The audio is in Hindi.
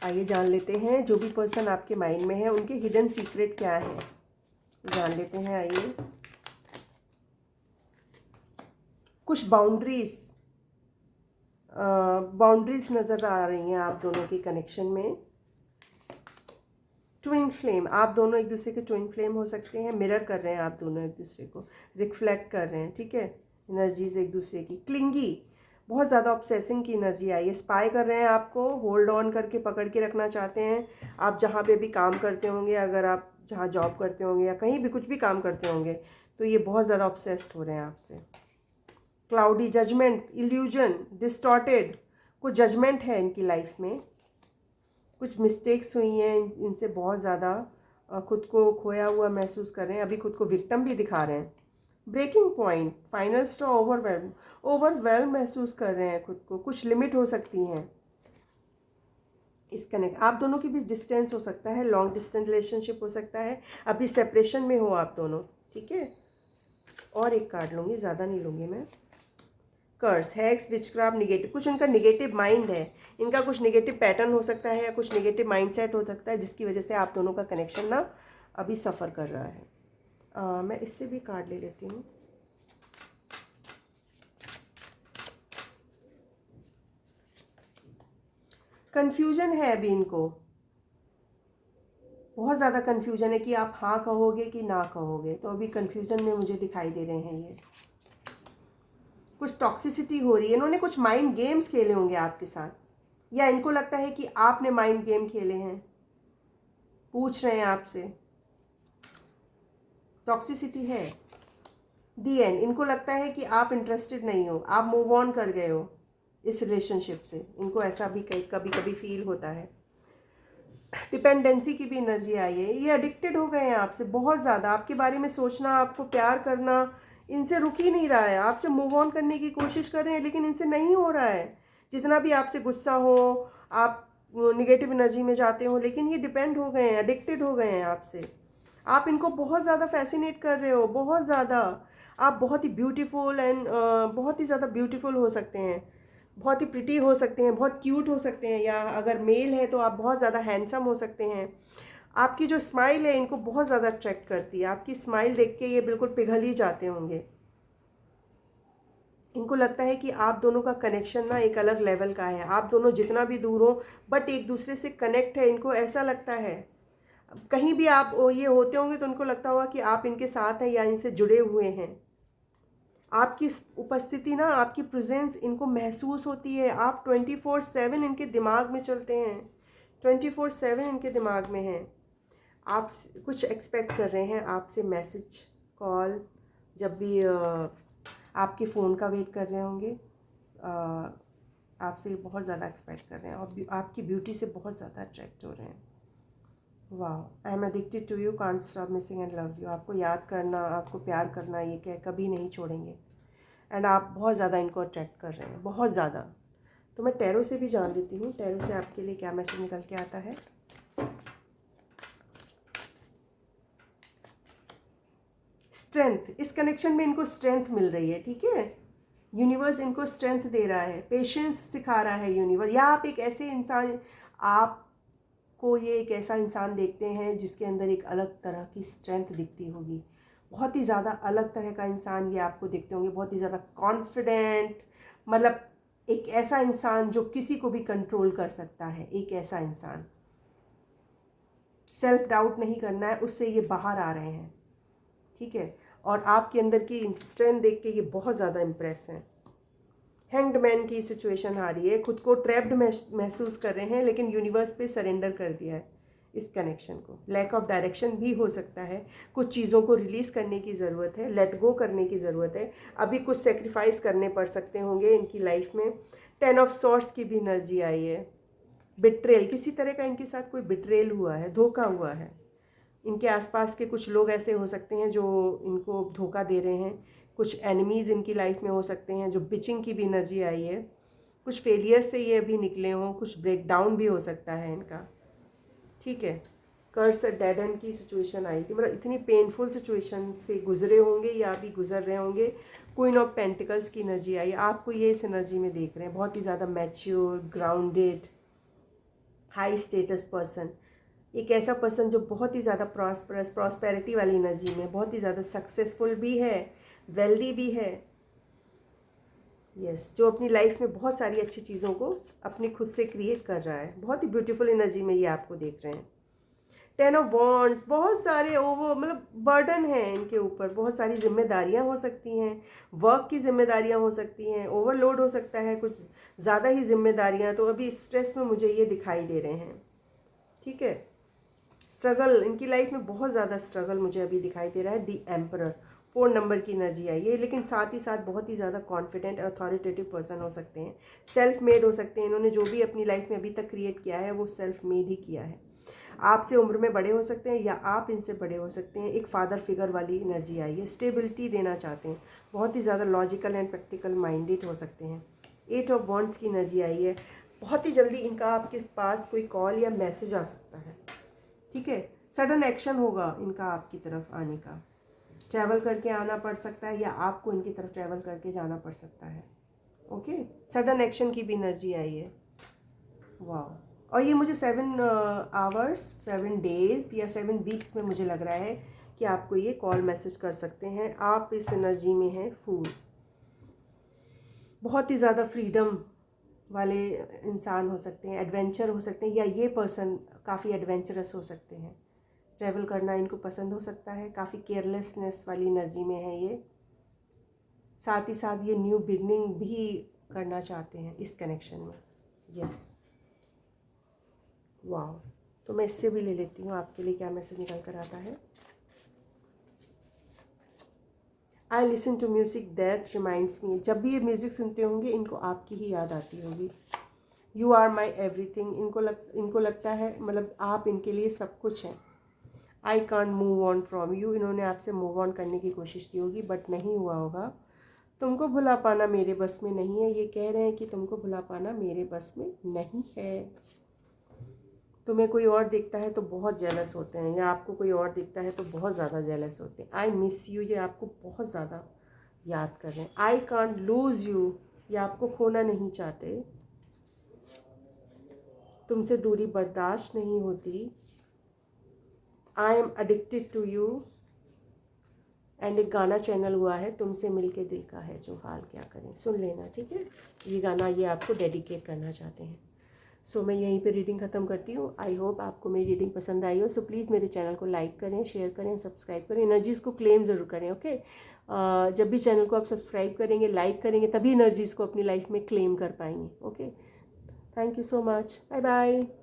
आइए जान लेते हैं जो भी पर्सन आपके माइंड में है उनके हिडन सीक्रेट क्या है, जान लेते हैं। आइए, कुछ बाउंड्रीज नज़र आ रही हैं आप दोनों के कनेक्शन में। ट्विन फ्लेम, आप दोनों एक दूसरे के ट्विन फ्लेम हो सकते हैं। मिरर कर रहे हैं आप दोनों एक दूसरे को, रिफ्लेक्ट कर रहे हैं, ठीक है। एनर्जीज एक दूसरे की। क्लिंगी, बहुत ज़्यादा ऑब्सेसिंग की एनर्जी आई है। स्पाई कर रहे हैं आपको, होल्ड ऑन करके पकड़ के रखना चाहते हैं। आप जहाँ पे भी काम करते होंगे, अगर आप जहाँ जॉब करते होंगे या कहीं भी कुछ भी काम करते होंगे, तो ये बहुत ज़्यादा ऑब्सेस्ड हो रहे हैं आपसे। क्लाउडी, जजमेंट, इल्यूजन, डिस्टॉर्टेड, कुछ जजमेंट है इनकी लाइफ में, कुछ मिस्टेक्स हुई हैं इनसे, बहुत ज़्यादा खुद को खोया हुआ महसूस कर रहे हैं, अभी खुद को विक्टिम भी दिखा रहे हैं। Breaking point, final straw, overwhelm महसूस कर रहे हैं खुद को, कुछ लिमिट हो सकती हैं इस कनेक्ट। आप दोनों के बीच डिस्टेंस हो सकता है, लॉन्ग डिस्टेंस रिलेशनशिप हो सकता है, अभी सेपरेशन में हो आप दोनों, ठीक है। और एक कार्ड लूँगी, ज़्यादा नहीं लूँगी मैं। कर्स, हैक्स, विचक्राफ्ट, निगेटिव, कुछ उनका निगेटिव माइंड है, इनका कुछ निगेटिव पैटर्न हो सकता है या कुछ निगेटिव माइंडसेट हो सकता है, जिसकी वजह से आप दोनों का कनेक्शन ना अभी सफ़र कर रहा है। मैं इससे भी कार्ड ले लेती हूँ। कन्फ्यूजन है अभी इनको, बहुत ज़्यादा कन्फ्यूजन है कि आप हाँ कहोगे कि ना कहोगे, तो अभी कन्फ्यूजन में मुझे दिखाई दे रहे हैं ये। कुछ टॉक्सिसिटी हो रही है, इन्होंने कुछ माइंड गेम्स खेले होंगे आपके साथ, या इनको लगता है कि आपने माइंड गेम खेले हैं, पूछ रहे हैं आपसे। टॉक्सिसिटी है। दी एंड, इनको लगता है कि आप इंटरेस्टेड नहीं हो, आप मूव ऑन कर गए हो इस रिलेशनशिप से, इनको ऐसा भी कभी कभी फील होता है। डिपेंडेंसी की भी एनर्जी आई है, ये एडिक्टेड हो गए हैं आपसे बहुत ज़्यादा, आपके बारे में सोचना, आपको प्यार करना इनसे रुक ही नहीं रहा है, आपसे मूव ऑन करने की कोशिश कर रहे हैं लेकिन इनसे नहीं हो रहा है। जितना भी आपसे गुस्सा हो, आप निगेटिव एनर्जी में जाते हो, लेकिन ये डिपेंड हो गए हैं, एडिक्टेड हो गए हैं आपसे। आप इनको बहुत ज़्यादा फैसिनेट कर रहे हो, बहुत ज़्यादा। आप बहुत ही ब्यूटीफुल एंड बहुत ही ज़्यादा ब्यूटीफुल हो सकते हैं, बहुत ही प्रिटी हो सकते हैं, बहुत क्यूट हो सकते हैं, या अगर मेल है तो आप बहुत ज़्यादा हैंडसम हो सकते हैं। आपकी जो स्माइल है इनको बहुत ज़्यादा अट्रैक्ट करती है, आपकी स्माइल देख के ये बिल्कुल पिघल ही जाते होंगे। इनको लगता है कि आप दोनों का कनेक्शन ना एक अलग लेवल का है, आप दोनों जितना भी दूर हो बट एक दूसरे से कनेक्ट है, इनको ऐसा लगता है। कहीं भी आप ये होते होंगे तो उनको लगता होगा कि आप इनके साथ हैं या इनसे जुड़े हुए हैं। आपकी उपस्थिति ना, आपकी प्रेजेंस इनको महसूस होती है, आप 24/7 इनके दिमाग में चलते हैं, 24/7 इनके दिमाग में हैं। आप कुछ एक्सपेक्ट कर रहे हैं आपसे, मैसेज, कॉल, जब भी आपके फ़ोन का वेट कर रहे होंगे, आपसे बहुत ज़्यादा एक्सपेक्ट कर रहे हैं और आपकी ब्यूटी से बहुत ज़्यादा अट्रैक्ट हो रहे हैं। वाह, I am addicted to you, can't stop missing and love you, आपको याद करना, आपको प्यार करना, ये क्या कभी नहीं छोड़ेंगे। एंड आप बहुत ज़्यादा इनको अट्रैक्ट कर रहे हैं, बहुत ज़्यादा। तो मैं टैरो से भी जान लेती हूँ, टैरो से आपके लिए क्या मैसेज निकल के आता है। स्ट्रेंथ, इस कनेक्शन में इनको स्ट्रेंथ मिल रही है, ठीक है। यूनिवर्स इनको स्ट्रेंथ दे रहा है, पेशेंस सिखा रहा है यूनिवर्स, या आप एक ऐसे इंसान, आपको ये एक ऐसा इंसान देखते हैं जिसके अंदर एक अलग तरह की स्ट्रेंथ दिखती होगी, बहुत ही ज़्यादा अलग तरह का इंसान ये आपको दिखते होंगे, बहुत ही ज़्यादा कॉन्फिडेंट, मतलब एक ऐसा इंसान जो किसी को भी कंट्रोल कर सकता है, एक ऐसा इंसान। सेल्फ डाउट नहीं करना है, उससे ये बाहर आ रहे हैं, ठीक है। और आपके अंदर की स्ट्रेंथ देख के ये बहुत ज़्यादा इम्प्रेस हैं। हैंग्ड मैन की सिचुएशन आ रही है, खुद को ट्रैप्ड महसूस कर रहे हैं लेकिन यूनिवर्स पे सरेंडर कर दिया है इस कनेक्शन को। लैक ऑफ डायरेक्शन भी हो सकता है, कुछ चीज़ों को रिलीज़ करने की ज़रूरत है, लेट गो करने की ज़रूरत है, अभी कुछ सेक्रीफाइस करने पड़ सकते होंगे इनकी लाइफ में। 10 ऑफ सॉर्ड्स की भी एनर्जी आई है। बिट्रेल, किसी तरह का इनके साथ कोई बिट्रेल हुआ है, धोखा हुआ है। इनके आसपास के कुछ लोग ऐसे हो सकते हैं जो इनको धोखा दे रहे हैं, कुछ एनिमीज़ इनकी लाइफ में हो सकते हैं, जो बिचिंग की भी एनर्जी आई है। कुछ फेलियर से ये अभी निकले हों, कुछ ब्रेक डाउन भी हो सकता है इनका, ठीक है। कर्स डेड एंड की सिचुएशन आई थी, मतलब इतनी पेनफुल सिचुएशन से गुजरे होंगे या अभी गुजर रहे होंगे। क्वीन ऑफ पेंटिकल्स की एनर्जी आई, आपको ये इस एनर्जी में देख रहे हैं, बहुत ही ज़्यादा mature, grounded, high status person, एक ऐसा पर्सन जो बहुत ही ज़्यादा प्रॉस्पेरिटी वाली एनर्जी में, बहुत ही ज़्यादा सक्सेसफुल भी है, वेल्दी भी है। यस, जो अपनी लाइफ में बहुत सारी अच्छी चीज़ों को अपनी खुद से क्रिएट कर रहा है। बहुत ही ब्यूटीफुल एनर्जी में ये आपको देख रहे हैं। 10 ऑफ वॉन्ड्स, बहुत सारे ओवर मतलब बर्डन है इनके ऊपर, बहुत सारी जिम्मेदारियां हो सकती हैं, वर्क की जिम्मेदारियां हो सकती हैं, ओवरलोड हो सकता है, कुछ ज़्यादा ही जिम्मेदारियां, तो अभी स्ट्रेस में मुझे ये दिखाई दे रहे हैं। ठीक है, स्ट्रगल, इनकी लाइफ में बहुत ज़्यादा स्ट्रगल मुझे अभी दिखाई दे रहा है। दी एम्परर, 4 नंबर की एनर्जी आई है, लेकिन साथ ही साथ बहुत ही ज़्यादा कॉन्फिडेंट और अथॉरिटेटिव पर्सन हो सकते हैं, सेल्फ मेड हो सकते हैं। इन्होंने जो भी अपनी लाइफ में अभी तक क्रिएट किया है वो सेल्फ मेड ही किया है। आपसे उम्र में बड़े हो सकते हैं या आप इनसे बड़े हो सकते हैं। एक फादर फिगर वाली एनर्जी आई है, स्टेबिलिटी देना चाहते हैं, बहुत ही ज़्यादा लॉजिकल एंड प्रैक्टिकल माइंडेड हो सकते हैं। 8 ऑफ वॉन्ड्स की एनर्जी आई है, बहुत ही जल्दी इनका आपके पास कोई कॉल या मैसेज आ सकता है। ठीक है, सडन एक्शन होगा इनका आपकी तरफ आने का, ट्रैवल करके आना पड़ सकता है या आपको इनकी तरफ ट्रैवल करके जाना पड़ सकता है। ओके, सडन एक्शन की भी एनर्जी आई है। वाह, और ये मुझे 7 आवर्स 7 डेज या 7 वीक्स में मुझे लग रहा है कि आपको ये कॉल मैसेज कर सकते हैं। आप इस एनर्जी में हैं फूल, बहुत ही ज़्यादा फ्रीडम वाले इंसान हो सकते हैं, एडवेंचर हो सकते हैं, या ये पर्सन काफ़ी एडवेंचरस हो सकते हैं, ट्रैवल करना इनको पसंद हो सकता है, काफ़ी केयरलेसनेस वाली एनर्जी में है ये। साथ ही साथ ये न्यू बिगनिंग भी करना चाहते हैं इस कनेक्शन में। यस, वाह, तो मैं इससे भी ले लेती हूँ आपके लिए क्या मैसेज निकल कर आता है। I listen to music that reminds me, जब भी ये म्यूज़िक सुनते होंगे इनको आपकी ही याद आती होगी। यू आर माई एवरीथिंग, इनको लगता है मतलब आप इनके लिए सब कुछ हैं। I can't move on from you, इन्होंने आपसे मूव ऑन करने की कोशिश की होगी बट नहीं हुआ होगा। तुमको भुला पाना मेरे बस में नहीं है, ये कह रहे हैं कि तुमको भुला पाना मेरे बस में नहीं है। तुम्हें कोई और दिखता है तो बहुत जेलस होते हैं, या आपको कोई और दिखता है तो बहुत ज़्यादा जेलस होते हैं। आई मिस यू, ये आपको बहुत ज़्यादा याद कर रहे हैं। आई कांट लूज़ यू, ये आपको खोना नहीं चाहते। तुमसे दूरी बर्दाश्त नहीं होती। I am addicted to you, and एक गाना चैनल हुआ है, तुमसे मिलके दिल का है जो हाल क्या करें, सुन लेना। ठीक है, ये गाना ये आपको डेडिकेट करना चाहते हैं। सो मैं यहीं पे रीडिंग ख़त्म करती हूँ। आई होप आपको मेरी रीडिंग पसंद आई हो। सो प्लीज़ मेरे चैनल को लाइक करें, शेयर करें, सब्सक्राइब करें, एनर्जीज़ को क्लेम ज़रूर करें। ओके, जब भी चैनल को आप सब्सक्राइब करेंगे, लाइक करेंगे, तभी एनर्जीज़ को अपनी लाइफ में क्लेम कर पाएंगे। Okay, thank you so much, bye bye.